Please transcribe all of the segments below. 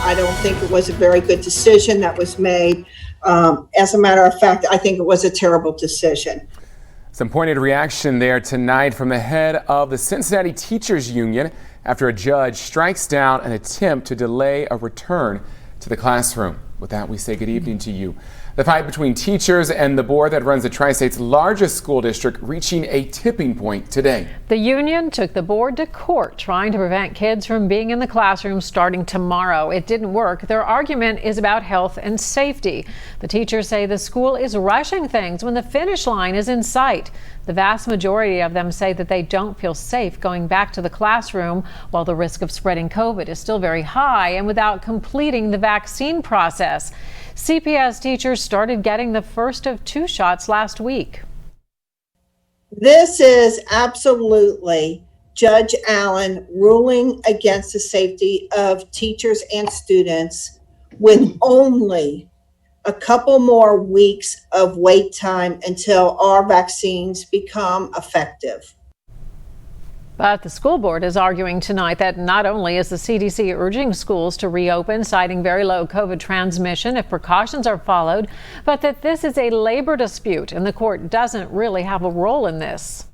I don't think it was a very good decision that was made. As a matter of fact, I think it was a terrible decision. Some pointed reaction there tonight from the head of the Cincinnati Teachers Union after a judge strikes down an attempt to delay a return to the classroom. With that, we say good evening to you. The fight between teachers and the board that runs the Tri-State's largest school district reaching a tipping point today. The union took the board to court trying to prevent kids from being in the classroom starting tomorrow. It didn't work. Their argument is about health and safety. The teachers say the school is rushing things when the finish line is in sight. The vast majority of them say that they don't feel safe going back to the classroom while the risk of spreading COVID is still very high and without completing the vaccine process. CPS teachers started getting the first of 2 shots last week. This is absolutely Judge Allen ruling against the safety of teachers and students with only a couple more weeks of wait time until our vaccines become effective. But the school board is arguing tonight that not only is the CDC urging schools to reopen, citing very low COVID transmission if precautions are followed, but that this is a labor dispute and the court doesn't really have a role in this.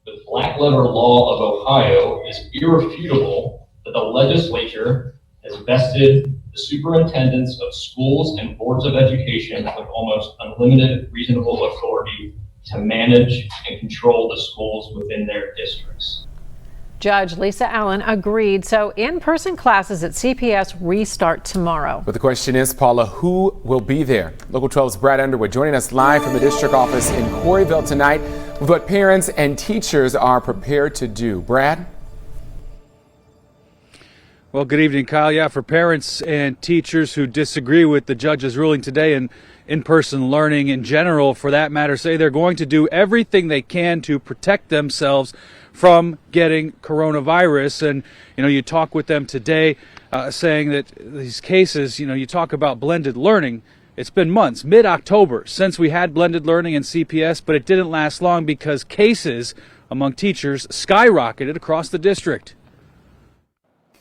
The black letter law of Ohio is irrefutable that the legislature has vested the superintendents of schools and boards of education with almost unlimited reasonable authority to manage and control the schools within their districts. Judge Lisa Allen agreed, so in-person classes at CPS restart tomorrow. But the question is, Paula, who will be there? Local 12's Brad Underwood joining us live from the district office in Corryville tonight with what parents and teachers are prepared to do. Brad? Well, good evening, Kyle. Yeah, for parents and teachers who disagree with the judge's ruling today and in-person learning in general, for that matter, say they're going to do everything they can to protect themselves from getting coronavirus. And, you talk with them today saying that these cases, you talk about blended learning. It's been months, mid-October, since we had blended learning in CPS, but it didn't last long because cases among teachers skyrocketed across the district.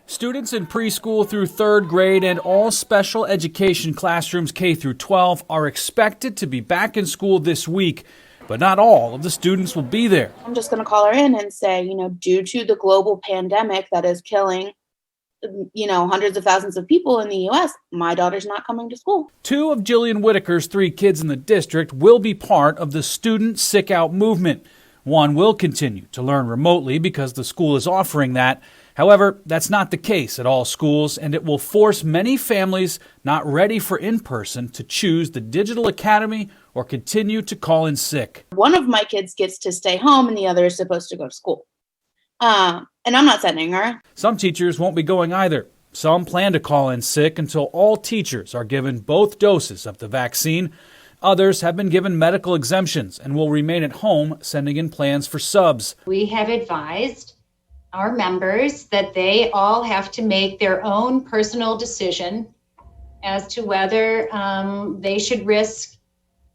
Students in preschool through 3rd grade and all special education classrooms K through 12 are expected to be back in school this week, but not all of the students will be there. I'm just going to call her in and say, due to the global pandemic that is killing, hundreds of thousands of people in the U.S., my daughter's not coming to school. 2 of Jillian Whitaker's 3 kids in the district will be part of the student sick out movement. One will continue to learn remotely because the school is offering that. However, that's not the case at all schools, and it will force many families not ready for in-person to choose the digital academy or continue to call in sick. One of my kids gets to stay home and the other is supposed to go to school. And I'm not sending her. Some teachers won't be going either. Some plan to call in sick until all teachers are given both doses of the vaccine. Others have been given medical exemptions and will remain at home, sending in plans for subs. We have advised our members that they all have to make their own personal decision as to whether they should risk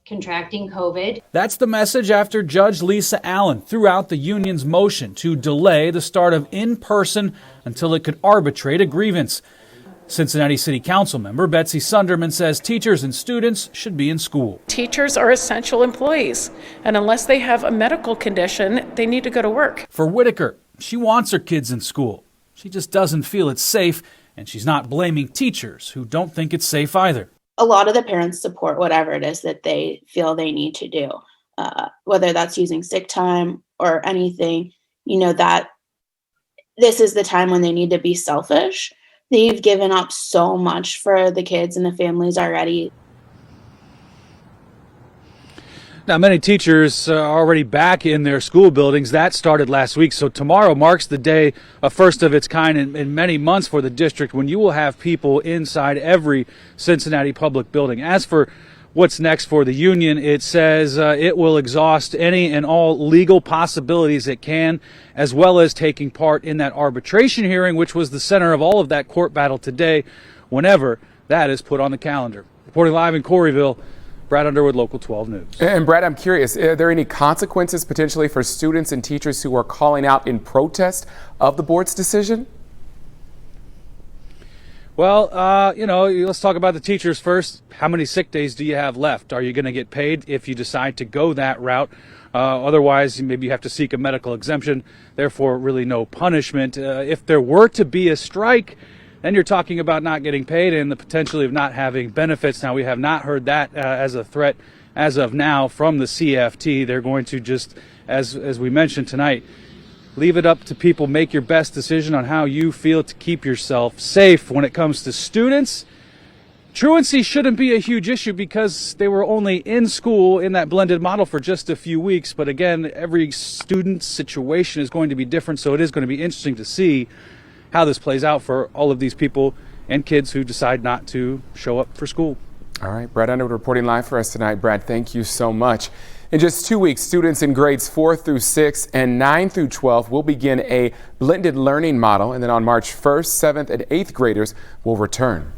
contracting COVID. That's the message after Judge Lisa Allen threw out the union's motion to delay the start of in-person until it could arbitrate a grievance. Cincinnati City Council member Betsy Sunderman says teachers and students should be in school. Teachers are essential employees, and unless they have a medical condition, they need to go to work. For Whitaker, she wants her kids in school. She just doesn't feel it's safe, and she's not blaming teachers who don't think it's safe either. A lot of the parents support whatever it is that they feel they need to do, whether that's using sick time or anything, that this is the time when they need to be selfish. They've given up so much for the kids and the families already. Now, many teachers are already back in their school buildings. That started last week. So tomorrow marks the day, a first of its kind in many months for the district, when you will have people inside every Cincinnati public building. As for what's next for the union, it says it will exhaust any and all legal possibilities it can, as well as taking part in that arbitration hearing, which was the center of all of that court battle today, whenever that is put on the calendar. Reporting live in Corryville, Brad Underwood, Local 12 News. And Brad, I'm curious, are there any consequences potentially for students and teachers who are calling out in protest of the board's decision? Well, let's talk about the teachers first. How many sick days do you have left? Are you going to get paid if you decide to go that route? Otherwise, maybe you have to seek a medical exemption, therefore really no punishment. If there were to be a strike, then you're talking about not getting paid and the potential of not having benefits. Now, we have not heard that as a threat as of now from the CFT. They're going to just, as we mentioned tonight, leave it up to people. Make your best decision on how you feel to keep yourself safe. When it comes to students, truancy shouldn't be a huge issue because they were only in school in that blended model for just a few weeks. But again, every student's situation is going to be different, so it is going to be interesting to see how this plays out for all of these people and kids who decide not to show up for school. All right, Brad Underwood reporting live for us tonight. Brad, thank you so much. In just 2 weeks, students in grades 4 through 6 and 9 through 12 will begin a blended learning model, and then on March 1st, 7th and 8th graders will return.